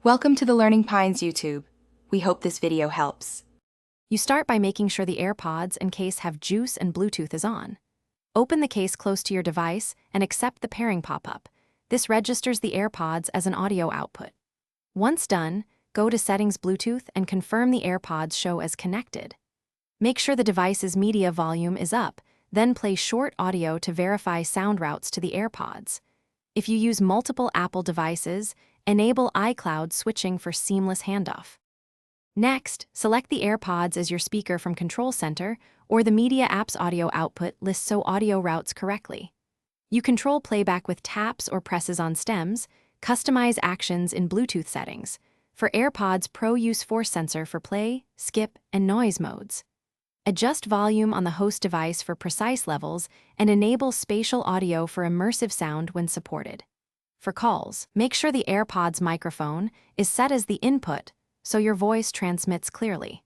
Welcome to the Learning Pines YouTube. We hope this video helps. You start by making sure the Airpods and case have juice and Bluetooth is on. Open the case close to your device and accept the pairing pop-up. This registers the Airpods as an audio output. Once done, go to Settings Bluetooth and confirm the Airpods show as connected. Make sure the device's media volume is up, then play short audio to verify sound routes to the Airpods. If you use multiple Apple devices, enable iCloud switching for seamless handoff. Next, select the Airpods as your speaker from Control Center, or the Media App's audio output lists so audio routes correctly. You control playback with taps or presses on stems, customize actions in Bluetooth settings. For Airpods Pro, use force sensor for play, skip, and noise modes. Adjust volume on the host device for precise levels and enable spatial audio for immersive sound when supported. For calls, make sure the Airpods microphone is set as the input so your voice transmits clearly.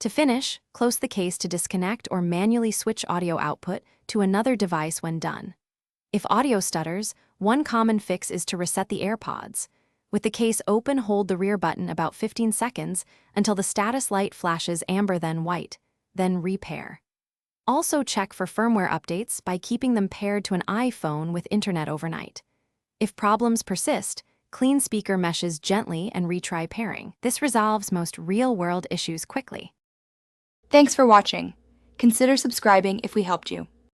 To finish, close the case to disconnect or manually switch audio output to another device when done. If audio stutters, one common fix is to reset the Airpods. With the case open, hold the rear button about 15 seconds until the status light flashes amber then white. Then repair. Also check for firmware updates by keeping them paired to an iPhone with internet overnight. If problems persist, clean speaker meshes gently and retry pairing. This resolves most real-world issues quickly. Thanks for watching. Consider subscribing if we helped you.